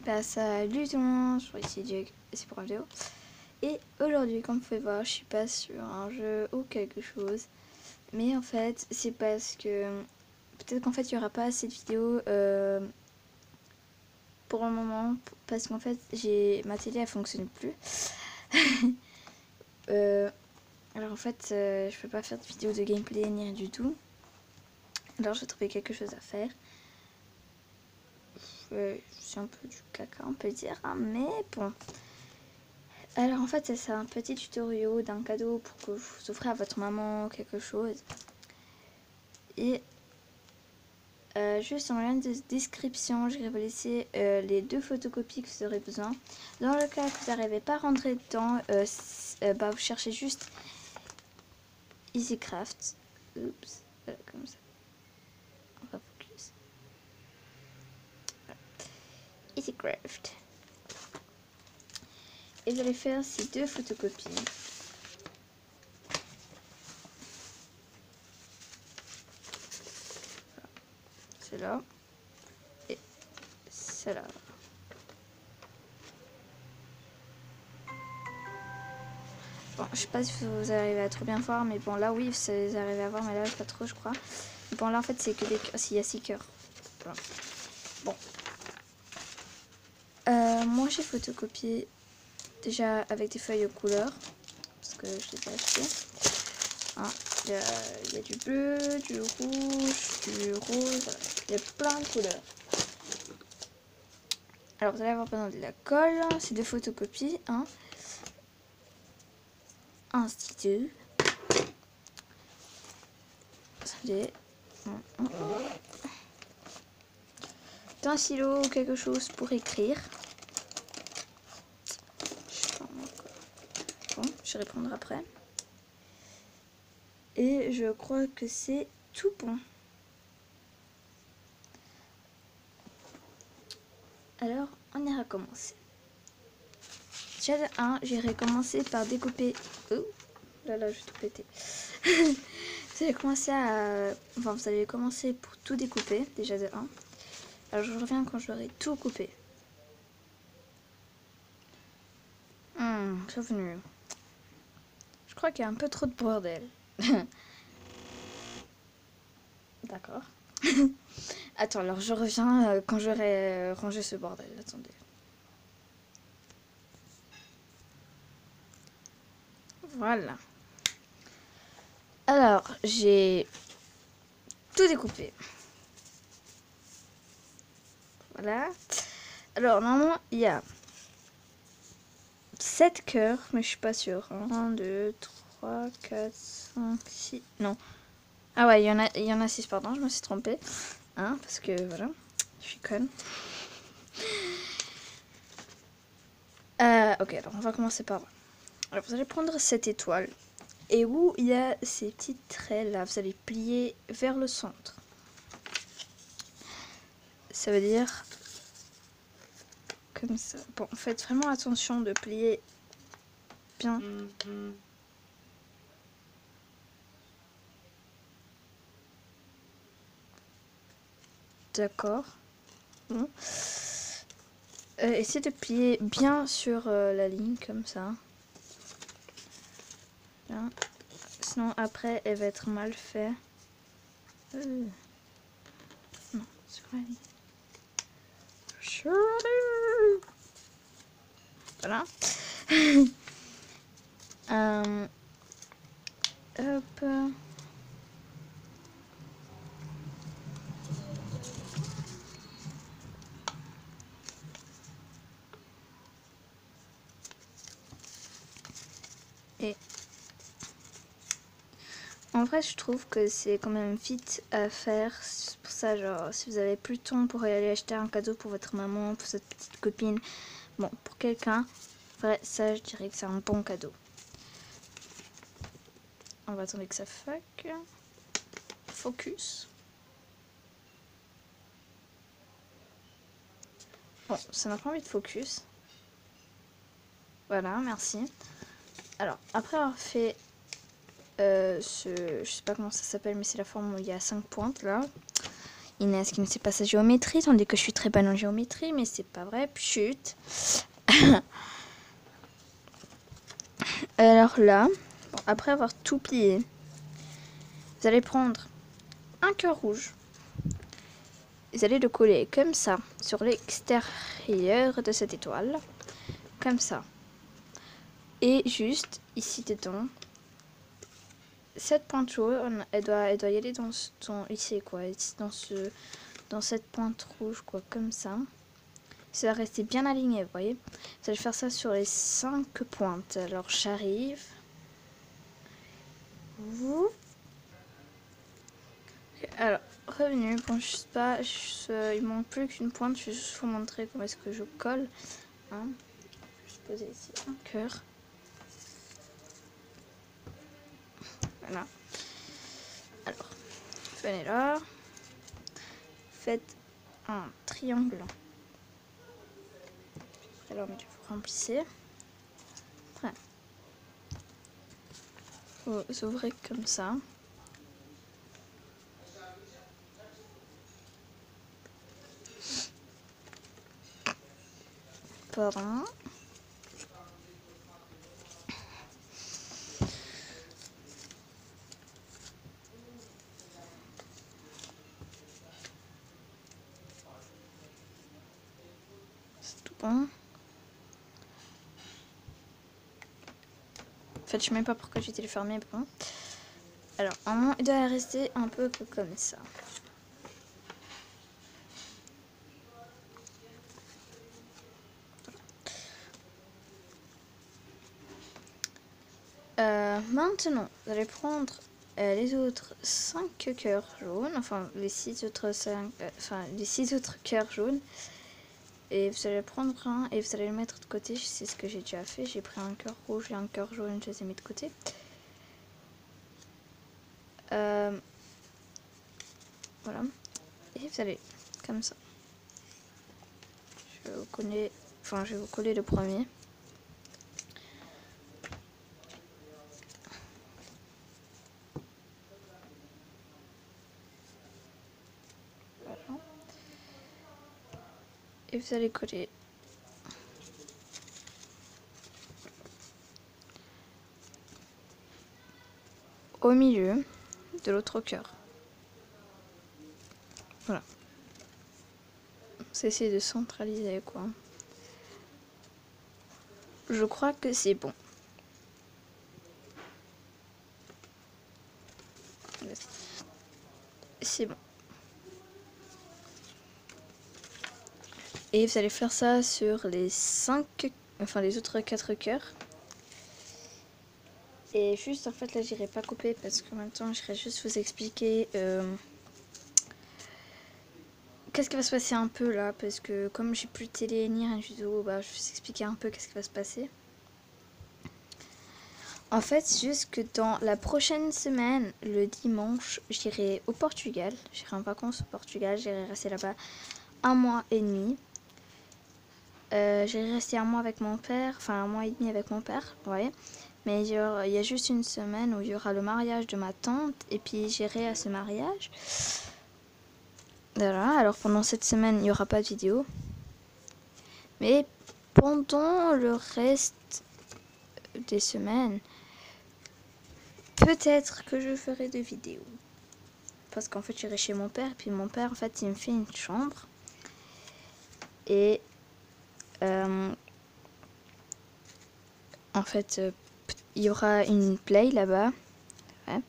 Bah, salut tout le monde, je suis ici Jake, c'est pour une vidéo. Et aujourd'hui, comme vous pouvez voir, je suis pas sur un jeu ou quelque chose. Mais en fait, c'est parce que peut-être qu'en fait, il n'y aura pas assez de vidéos pour le moment. Parce qu'en fait, ma télé, elle fonctionne plus. Alors en fait, je peux pas faire de vidéo de gameplay ni rien du tout. Alors je vais trouver quelque chose à faire. Je suis un peu du caca, on peut dire, hein, mais bon. Alors en fait c'est un petit tutoriel d'un cadeau pour que vous offrez à votre maman quelque chose. Et juste en lien de description, je vais vous laisser les 2 photocopies que vous aurez besoin. Dans le cas que vous n'arrivez pas à rentrer dedans, vous cherchez juste EasyCraft. Oups, voilà comme ça. On va focus. Voilà. EasyCraft. Et vous allez faire ces 2 photocopies. Celle-là et celle-là. Bon, je sais pas si vous arrivez à trop bien voir, mais bon là oui, vous arrivez à voir, mais là pas trop je crois. Bon là en fait c'est que des cœurs, s'il y a 6 cœurs. Voilà. Bon. Moi j'ai photocopié déjà avec des feuilles aux couleurs, parce que je les ai achetées. Hein, il y a du bleu, du rouge, du rose, voilà. Il y a plein de couleurs. Alors vous allez avoir besoin de la colle, c'est 2 photocopies, hein. Un stylo. Attendez. Un stylo ou quelque chose pour écrire. Bon, je vais répondre après. Et je crois que c'est tout bon. Alors, on ira commencer. Déjà de 1, j'irai commencer par découper... Oh, là, je vais tout péter. Vous allez commencer à... Enfin, vous allez commencer pour tout découper, déjà de 1. Alors, je reviens quand j'aurai tout coupé. Revenu. Je crois qu'il y a un peu trop de bordel. D'accord. Attends, alors je reviens quand j'aurai rangé ce bordel. Attendez. Voilà. Alors, j'ai tout découpé. Voilà. Alors, normalement, il y a 7 cœurs, mais je suis pas sûre. 1, 2, 3, 4, 5, 6... Non. Ah ouais, il y en a 6, pardon, je me suis trompée. Hein, parce que, voilà, je suis conne. Ok, alors on va commencer par... Alors, vous allez prendre cette étoile. Et où il y a ces petits traits là, vous allez plier vers le centre. Ça veut dire comme ça. Bon, faites vraiment attention de plier bien. D'accord. Bon. Essayez de plier bien sur la ligne comme ça. Bien. Sinon après elle va être mal faite. Non, c'est quoi la ligne? Voilà. Hop. Et en vrai, je trouve que c'est quand même vite à faire. C'est pour ça, genre, si vous avez plus de temps pour aller acheter un cadeau pour votre maman, pour cette petite copine, bon, pour quelqu'un, vrai, ça, je dirais que c'est un bon cadeau. On va attendre que ça fuck. Focus. Bon, ça n'a pas envie de focus. Voilà, merci. Alors, après avoir fait je sais pas comment ça s'appelle, mais c'est la forme où il y a 5 pointes là. Inès qui ne sait pas sa géométrie, tandis que je suis très bonne en géométrie, mais c'est pas vrai, chut. Alors là, bon, après avoir tout plié, vous allez prendre un cœur rouge. Vous allez le coller comme ça sur l'extérieur de cette étoile, comme ça. Et juste ici dedans, cette pointe jaune, elle doit y aller ici quoi, ici, dans cette pointe rouge quoi, comme ça. Ça va rester bien aligné, vous voyez. Vous allez faire ça sur les 5 pointes. Alors j'arrive. Alors, revenu. Bon, je sais pas, il manque plus qu'une pointe. Je vais juste vous montrer comment est-ce que je colle. Hein. Je vais poser ici un cœur. Voilà. Alors, venez là. Faites un triangle. Alors, vous remplissez. Après, vous ouvrez comme ça. Pardon. C'est tout bon. En fait, je sais même pas pourquoi j'ai téléfermé. Bon. Alors, normalement, il doit rester un peu comme ça. Maintenant, vous allez prendre les autres 5 cœurs jaunes, enfin les 6 autres cœurs jaunes, et vous allez prendre un et vous allez le mettre de côté. C'est ce que j'ai déjà fait. J'ai pris un cœur rouge et un cœur jaune, je les ai mis de côté. Voilà, et vous allez comme ça. Je vais vous coller le premier. Et vous allez coller au milieu de l'autre cœur. Voilà. C'est essayer de centraliser quoi. Je crois que c'est bon. C'est bon. Et vous allez faire ça sur les les autres 4 cœurs. Et juste en fait là j'irai pas couper parce qu'en même temps j'irai juste vous expliquer qu'est-ce qui va se passer un peu là, parce que comme j'ai plus de télé ni rien du tout, bah, je vais vous expliquer un peu qu'est-ce qui va se passer. En fait, juste que dans la prochaine semaine, le dimanche, j'irai au Portugal. J'irai en vacances au Portugal, j'irai rester là-bas 1 mois et demi. J'irai rester 1 mois avec mon père, enfin 1 mois et demi avec mon père, vous voyez. Mais il y a juste une semaine où il y aura le mariage de ma tante, et puis j'irai à ce mariage. Voilà, alors pendant cette semaine, il n'y aura pas de vidéo. Mais pendant le reste des semaines, peut-être que je ferai des vidéos. Parce qu'en fait, j'irai chez mon père, et puis mon père, en fait, il me fait une chambre. Et en fait, il y aura une play là-bas. Ouais.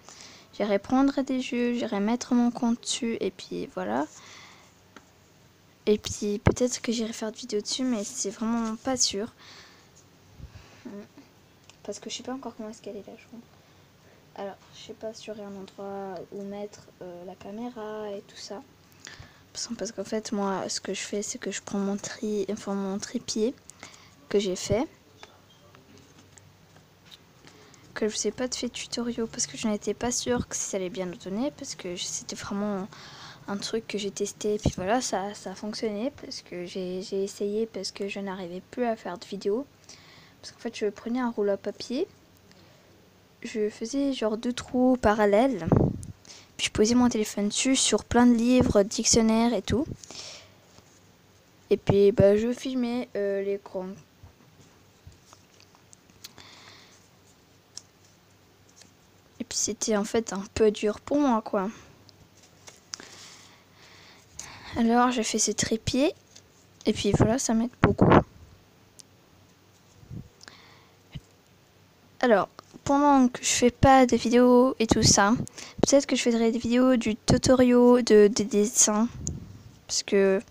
J'irai prendre des jeux, j'irai mettre mon compte dessus, et puis voilà. Et puis peut-être que j'irai faire de vidéos dessus, mais c'est vraiment pas sûr. Parce que je sais pas encore comment est-ce qu'elle est la chambre. Alors, je sais pas si j'aurai un endroit où mettre la caméra et tout ça. Parce qu'en fait, moi, ce que je fais, c'est que je prends mon trépied que j'ai fait. Que je sais pas de fait tutoriaux parce que je n'étais pas sûre que ça allait bien nous donner. Parce que c'était vraiment un truc que j'ai testé. Et puis voilà, ça a fonctionné. Parce que j'ai essayé parce que je n'arrivais plus à faire de vidéos. Parce qu'en fait, je prenais un rouleau à papier. Je faisais genre 2 trous parallèles. Puis je posais mon téléphone dessus sur plein de livres, dictionnaires et tout. Et puis bah, je filmais l'écran. Et puis c'était en fait un peu dur pour moi quoi. Alors j'ai fait ce trépied. Et puis voilà, ça m'aide beaucoup. Alors, pendant que je fais pas de vidéos et tout ça, peut-être que je ferai des vidéos du tutoriel des dessins. Parce que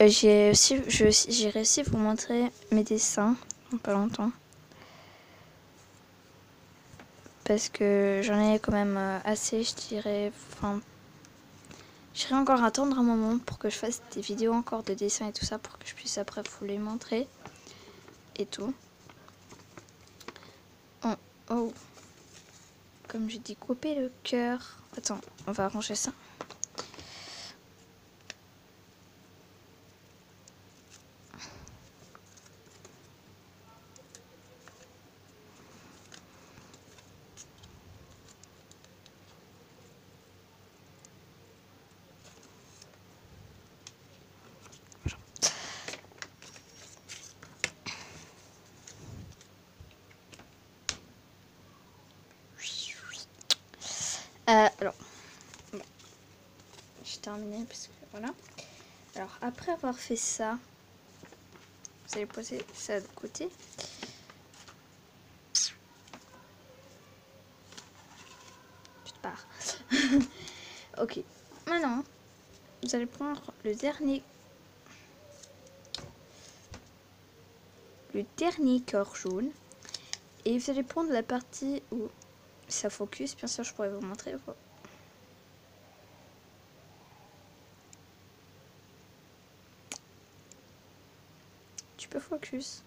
j'ai réussi à vous montrer mes dessins en pas longtemps. Parce que j'en ai quand même assez, je dirais. Enfin, j'irai encore attendre un moment pour que je fasse des vidéos encore de dessins et tout ça pour que je puisse après vous les montrer et tout. Oh, oh. Comme j'ai dit, couper le cœur. Attends, on va arranger ça. Alors, bon, j'ai terminé parce que voilà. Alors, après avoir fait ça, vous allez poser ça de côté. Tu te pars. Ok. Maintenant, vous allez prendre le dernier cœur jaune. Et vous allez prendre la partie où ça focus. Bien sûr, je pourrais vous montrer. Tu peux focus.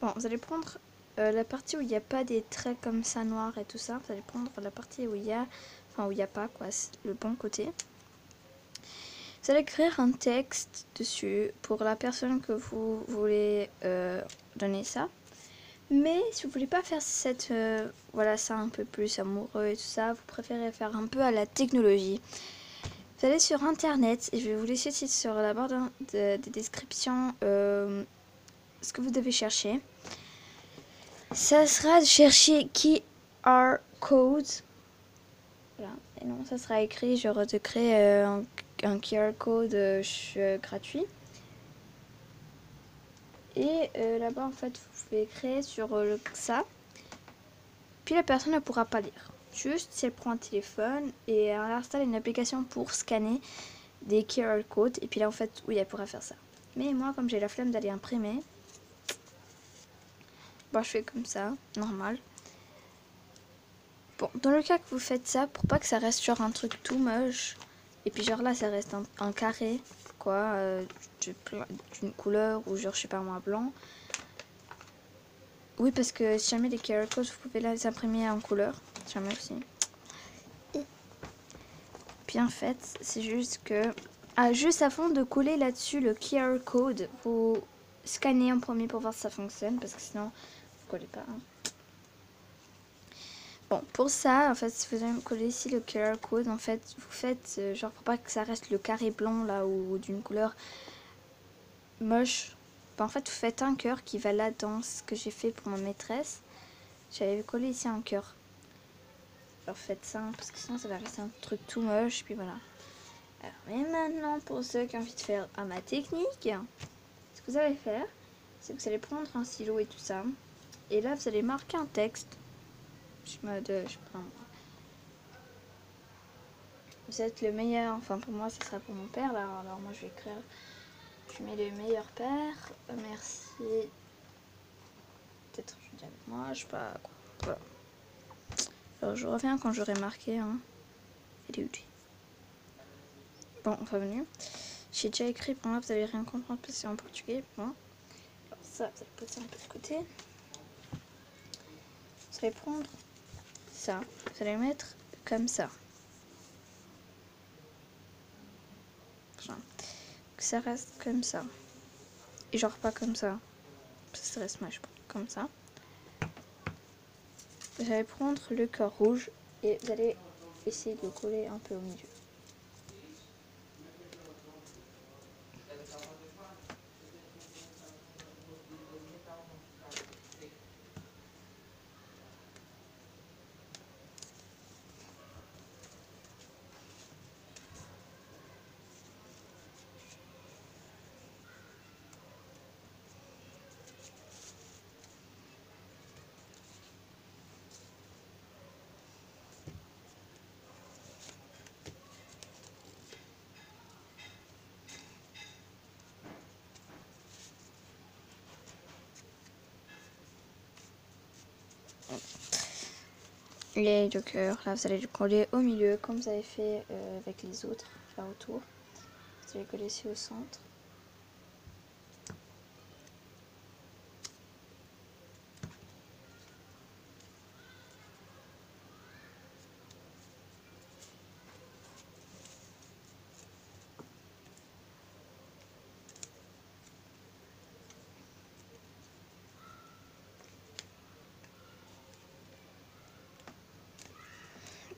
Bon, vous allez prendre la partie où il n'y a pas des traits comme ça noirs et tout ça. Vous allez prendre la partie où il y a, enfin où il n'y a pas quoi, le bon côté. Vous allez écrire un texte dessus pour la personne que vous voulez donner ça. Mais si vous voulez pas faire cette, voilà, ça un peu plus amoureux et tout ça, vous préférez faire un peu à la technologie. Vous allez sur internet et je vais vous laisser sur la barre des descriptions ce que vous devez chercher. Ça sera de chercher QR code. Voilà. Et non, ça sera écrit, genre de créer un QR code gratuit. Et là-bas, en fait, vous pouvez créer sur ça. Puis la personne ne pourra pas lire. Juste si elle prend un téléphone et elle installe une application pour scanner des QR codes. Et puis là, en fait, oui, elle pourra faire ça. Mais moi, comme j'ai la flemme d'aller imprimer, bah, je fais comme ça, normal. Bon, dans le cas que vous faites ça, pour pas que ça reste genre un truc tout moche, et puis genre là, ça reste un carré, quoi, d'une couleur, ou genre, je sais pas moi, blanc. Oui, parce que si jamais les QR codes, vous pouvez les imprimer en couleur, si jamais aussi. Puis en fait, c'est juste que... Ah, juste avant de coller là-dessus le QR code, vous scannez en premier pour voir si ça fonctionne, parce que sinon, vous collez pas. Hein. Bon, pour ça, en fait, si vous allez coller ici le QR code, en fait, vous faites, genre pour pas que ça reste le carré blanc là ou d'une couleur moche, bah, en fait, vous faites un cœur qui va là dans ce que j'ai fait pour ma maîtresse. J'avais collé ici un cœur. Alors faites ça, parce que sinon ça va rester un truc tout moche, puis voilà. Alors, mais maintenant, pour ceux qui ont envie de faire à ma technique, ce que vous allez faire, c'est que vous allez prendre un stylo et tout ça, et là, vous allez marquer un texte. Vous êtes le meilleur, enfin pour moi, ce sera pour mon père, là. Alors moi, je vais écrire, je mets le meilleur père, merci. Peut-être je dis avec moi, je sais pas quoi. Voilà. Alors je reviens quand j'aurai marqué, hein. Il est où lui? Bon, revenu. J'ai déjà écrit, pour moi, vous allez rien comprendre parce que c'est en portugais. Bon. Alors ça, vous allez poser un peu de côté. Vous allez prendre ça, vous allez mettre comme ça. Enfin, ça reste comme ça. Et genre pas comme ça. Ça reste moche, comme ça. Vous allez prendre le cœur rouge et vous allez essayer de le coller un peu au milieu. Les deux cœurs, là vous allez le coller au milieu comme vous avez fait avec les autres, là autour. Vous allez coller ici au centre.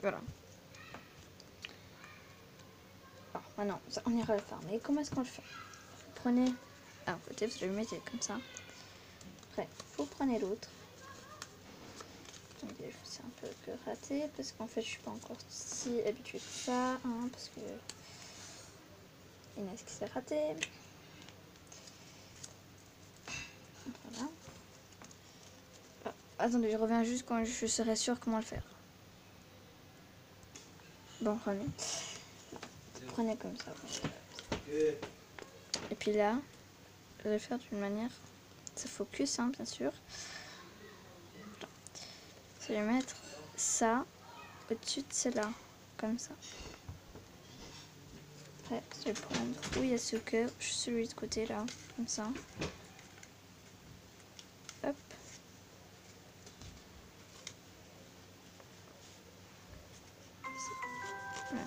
Voilà. Alors maintenant, on ira le faire. Mais comment est-ce qu'on le fait? Vous prenez un côté, vous le mettez comme ça. Après, vous prenez l'autre. Attendez, je sais un peu que raté parce qu'en fait, je suis pas encore si habituée que ça, hein, parce que Inès qui s'est raté. Voilà. Ah, attendez, je reviens juste quand je serai sûre comment le faire. Bon, prenez. Prenez comme ça. Et puis là, je vais le faire d'une manière, ça focus, hein, bien sûr. Je vais mettre ça au-dessus de celle-là, comme ça. Après, je vais prendre où il y a ce cœur, celui de côté là, comme ça. Hop. Voilà.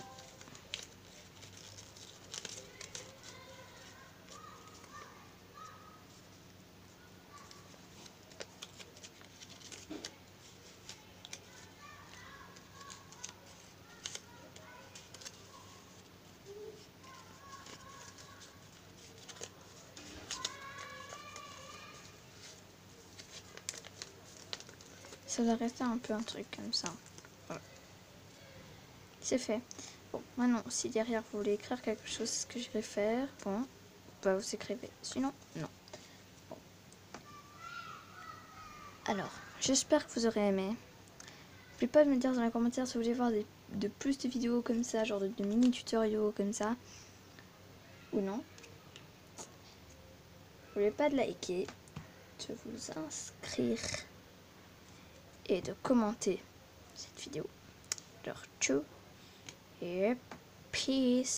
Ça doit rester un peu un truc comme ça. Voilà. C'est fait. Bon, maintenant, si derrière vous voulez écrire quelque chose, c'est ce que je vais faire. Bon, bah vous écrivez. Sinon, non. Bon. Alors, j'espère que vous aurez aimé. N'oubliez pas de me dire dans les commentaires si vous voulez voir de plus de vidéos comme ça, genre de mini tutoriaux comme ça, ou non. N'oubliez pas de liker, de vous inscrire et de commenter cette vidéo. Alors, ciao et peace.